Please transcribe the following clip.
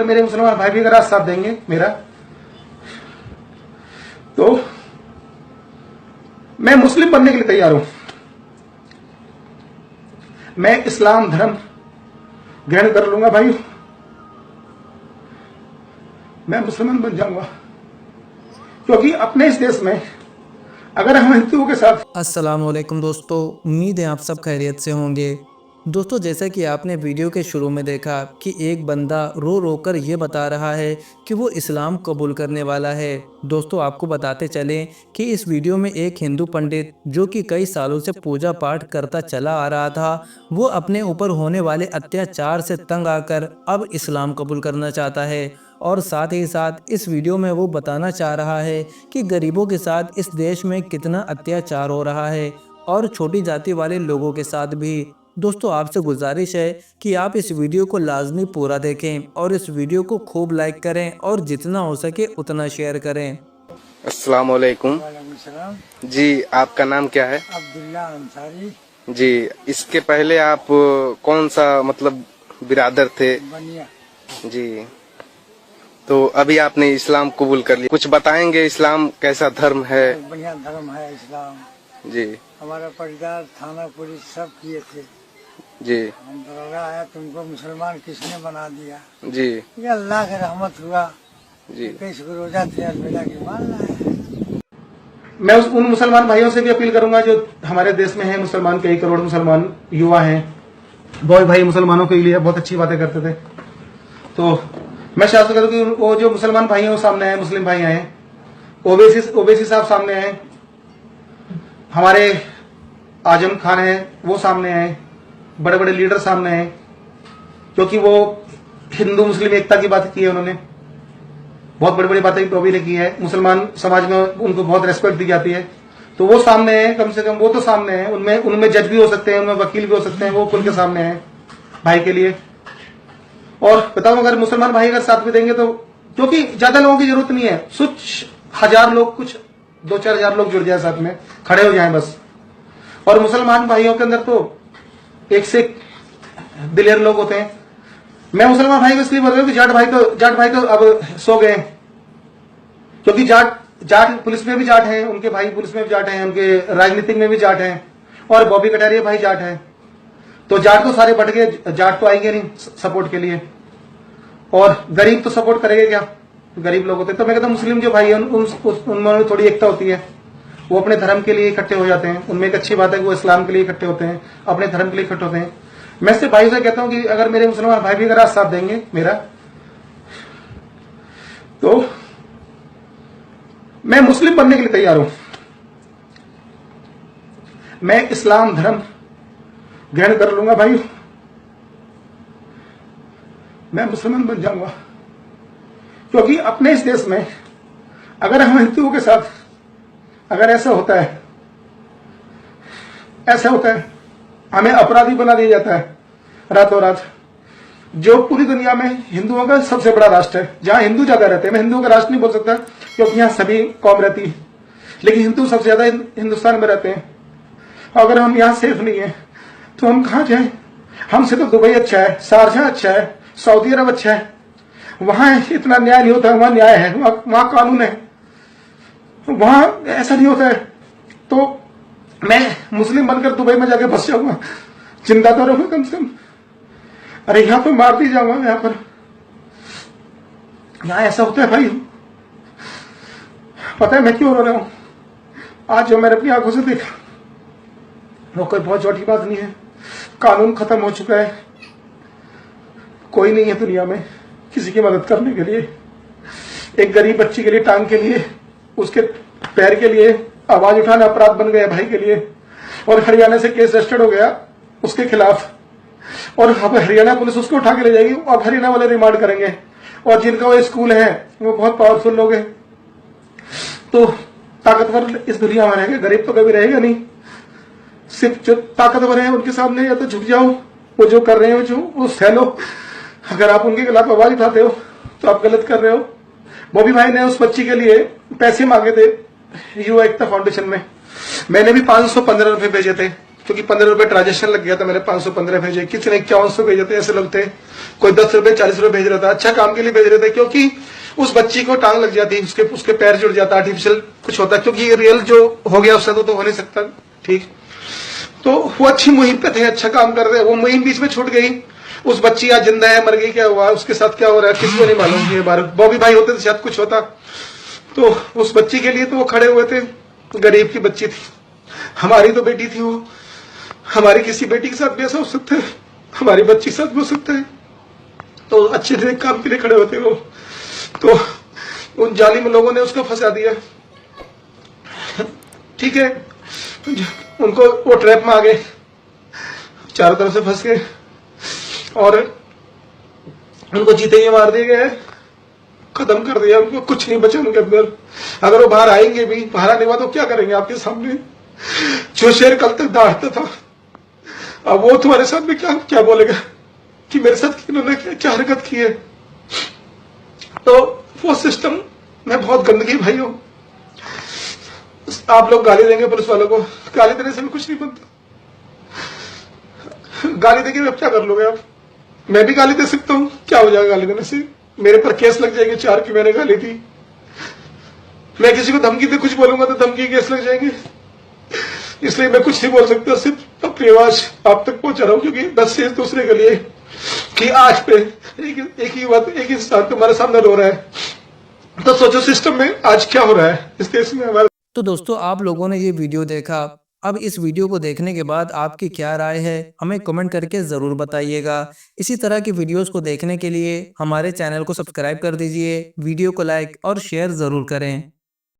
मेरे मुसलमान भाई भी अगर आज साथ देंगे मेरा, तो मैं मुस्लिम बनने के लिए तैयार हूं। मैं इस्लाम धर्म ग्रहण कर लूंगा भाई, मैं मुसलमान बन जाऊंगा, क्योंकि अपने इस देश में अगर हम हिंदुओं के साथ। अस्सलाम वालेकुम दोस्तों, उम्मीद है आप सब खैरियत से होंगे। दोस्तों, जैसा कि आपने वीडियो के शुरू में देखा कि एक बंदा रो रो कर ये बता रहा है कि वो इस्लाम कबूल करने वाला है। दोस्तों, आपको बताते चलें कि इस वीडियो में एक हिंदू पंडित जो कि कई सालों से पूजा पाठ करता चला आ रहा था, वो अपने ऊपर होने वाले अत्याचार से तंग आकर अब इस्लाम कबूल करना चाहता है। और साथ ही साथ इस वीडियो में वो बताना चाह रहा है कि गरीबों के साथ इस देश में कितना अत्याचार हो रहा है और छोटी जाति वाले लोगों के साथ भी। दोस्तों, आपसे गुजारिश है कि आप इस वीडियो को लाजमी पूरा देखें और इस वीडियो को खूब लाइक करें और जितना हो सके उतना शेयर करें। अस्सलाम वालेकुम। जी, आपका नाम क्या है? अब्दुल्ला अंसारी। जी, इसके पहले आप कौन सा मतलब बिरादर थे? बनिया। जी, तो अभी आपने इस्लाम कबूल कर लिया, कुछ बताएंगे इस्लाम कैसा धर्म है? बढ़िया धर्म है इस्लाम। जी, हमारा परिवार थाना पुलिस सब किए थे। जी, हम दरोगा आया, तुमको मुसलमान किसने बना दिया? जी, ये अल्लाह की रहमत हुआ। जी, 21 को रोजा थे, अलविदा की मान लाए। मैं उन मुसलमान भाइयों से भी अपील करूंगा जो हमारे देश में हैं, मुसलमान कई करोड़ मुसलमान युवा हैं। बहुत भाई मुसलमानों के लिए बहुत अच्छी बातें करते थे, तो मैं शासन करूँ कि वो जो मुसलमान भाई हैं वो सामने आए, मुस्लिम भाई आए, ओवैसी साहब सामने आए, हमारे आजम खान हैं वो सामने आए, बड़े बड़े लीडर सामने आए, क्योंकि वो हिंदू मुस्लिम एकता की बात की है। उन्होंने बहुत बड़ी बड़ी बातें टोबी ने की है। मुसलमान समाज में उनको बहुत रेस्पेक्ट दी जाती है, तो वो सामने है, कम से कम वो तो सामने है। उनमें जज भी हो सकते हैं, उनमें वकील भी हो सकते हैं, वो खुल के सामने है भाई के लिए। और बताओ, अगर मुसलमान भाई अगर साथ भी देंगे तो, क्योंकि ज्यादा लोगों की जरूरत नहीं है, कुछ हजार लोग, कुछ 2-4 हजार लोग जुड़ जाए, साथ में खड़े हो जाएं बस। और मुसलमान भाइयों के अंदर तो एक से एक दिलेर लोग होते हैं। मैं मुसलमान भाई को इसलिए बोल रहा हूँ कि जाट भाई तो अब सो गए, क्योंकि जाट पुलिस में भी जाट हैं, उनके भाई पुलिस में भी जाट हैं, उनके राजनीतिक में भी जाट हैं, और बॉबी कटारिया भाई जाट हैं। तो जाट तो सारे बढ़ गए, जाट तो आएंगे नहीं सपोर्ट के लिए, और गरीब तो सपोर्ट करेंगे क्या? गरीब लोग होते हैं। तो मैं कहता हूं मुस्लिम जो भाई हैं उनमें थोड़ी एकता होती है, वो अपने धर्म के लिए इकट्ठे हो जाते हैं। उनमें एक अच्छी बात है कि वो इस्लाम के लिए इकट्ठे होते हैं, अपने धर्म के लिए इकट्ठे होते हैं। मैं सिर्फ भाई से कहता हूं कि अगर मेरे मुसलमान भाई भी अगर आज साथ देंगे मेरा, तो मैं मुस्लिम बनने के लिए तैयार हूं। मैं इस्लाम धर्म ग्रहण कर लूंगा भाई, मैं मुसलमान बन जाऊंगा, क्योंकि अपने इस देश में अगर हम हिंदुओं के साथ अगर ऐसा होता है, हमें अपराधी बना दिया जाता है रातों रात। जो पूरी दुनिया में हिंदुओं का सबसे बड़ा राष्ट्र है, जहां हिंदू ज्यादा रहते हैं। मैं हिंदुओं का राष्ट्र नहीं बोल सकता, क्योंकि यहां सभी कौम रहती है, लेकिन हिंदू सबसे ज्यादा हिंदुस्तान में रहते हैं। अगर हम यहां सेफ नहीं है तो हम कहां जाएं? हमसे तो दुबई अच्छा है, शारजा अच्छा है, सऊदी अरब अच्छा है। वहां इतना न्याय नहीं होता, वहां न्याय है, वहां कानून है, वहां ऐसा नहीं होता है। तो मैं मुस्लिम बनकर दुबई में जाके फंस जाऊंगा, जिंदा तो रहूंगा कम से कम। अरे यहां पर मार दी जाऊंगा, यहां ऐसा होता है भाई। पता है मैं क्यों रो रहा हूं? आज जो मैंने अपनी आंखों से देखा वो कोई बहुत छोटी बात नहीं है। कानून खत्म हो चुका है, कोई नहीं है दुनिया में किसी की मदद करने के लिए। एक गरीब बच्ची के लिए, टांग के लिए, उसके पैर के लिए आवाज उठाना अपराध बन गया भाई के लिए। और हरियाणा से केस रजिस्टर्ड हो गया उसके खिलाफ, और अब हरियाणा पुलिस उसको उठा के ले जाएगी। अब हरियाणा वाले रिमांड करेंगे, और जिनका वो स्कूल है वो बहुत पावरफुल लोग हैं। तो ताकतवर इस दुनिया में रहेंगे, गरीब तो कभी रहेगा नहीं। सिर्फ जो ताकतवर है उनके सामने या तो झुक जाओ, वो जो कर रहे हो जो वो सहलो। अगर आप उनके खिलाफ आवाज उठाते हो तो आप गलत कर रहे हो। बॉबी भाई ने उस बच्ची के लिए पैसे मांगे थे युवा एकता फाउंडेशन में, मैंने भी 515 रुपए भेजे थे क्योंकि 15 रुपए ट्रांजेक्शन लग गया था, मैंने 515 भेजे, किसी ने 5100 भेजे थे, ऐसे लोग थे, कोई 10 रुपए 40 रुपए भेज रहा था, अच्छा काम के लिए भेज रहे थे, क्योंकि उस बच्ची को टांग लग जाती, उसके पैर जुड़ जाता, आर्टिफिशियल कुछ होता, क्योंकि रियल जो हो गया उससे तो हो नहीं सकता। ठीक, तो वो अच्छी मुहिम पे थे, अच्छा काम कर रहे, वो मुहिम बीच में छूट गई, उस बच्ची आज जिंदा है, मर गई, क्या हुआ उसके साथ, क्या हो रहा है किसी को नहीं मालूम। ये बार बॉबी भाई होते तो शायद कुछ होता। तो उस बच्ची के लिए तो वो खड़े हुए थे, गरीब की बच्ची थी, हमारी तो बेटी थी, वो हमारी किसी बेटी के साथ भी ऐसा हो सकता है, हमारी बच्ची के साथ भी हो सकता है। तो अच्छे से काम के लिए खड़े होते वो, तो उन जालिम लोगों ने उसको फंसा दिया। ठीक है, उनको वो ट्रैप में आ गए, चारों तरफ से फंस गए और उनको जीते ही मार दिए गए, खत्म कर दिया उनको, कुछ नहीं बचा उनके अंदर। अगर वो बाहर आएंगे भी, बाहर आने के बाद वो क्या करेंगे आपके सामने? जो शेर कल तक डांटता था, अब वो तुम्हारे साथ में क्या क्या बोलेगा कि मेरे साथ इन्होंने क्या हरकत की है? तो वो सिस्टम में बहुत गंदगी भाइयों। आप लोग गाली देंगे पुलिस वालों को, गाली देने से भी कुछ नहीं बनता। गाली देके अब क्या कर लोगे आप? मैं भी गाली दे सकता हूं, क्या हो जाएगा गाली देने से? मेरे पर केस लग जाएंगे 4 की मैंने गाली दी। मैं किसी को धमकी दे कुछ बोलूंगा तो धमकी केस लग जाएंगे, इसलिए मैं कुछ नहीं बोल सकता, सिर्फ अपनी आवाज आप तक पहुंचा रहा हूं, क्योंकि 10 से दूसरे के लिए कि आज पे एक ही बात, एक इंसान तुम्हारे सामने रो रहा है। तो सोचो सिस्टम में आज क्या हो रहा है इस देश में हमारे। तो दोस्तों, आप लोगों ने ये वीडियो देखा। अब इस वीडियो को देखने के बाद आपकी क्या राय है, हमें कमेंट करके ज़रूर बताइएगा। इसी तरह की वीडियोस को देखने के लिए हमारे चैनल को सब्सक्राइब कर दीजिए, वीडियो को लाइक और शेयर ज़रूर करें।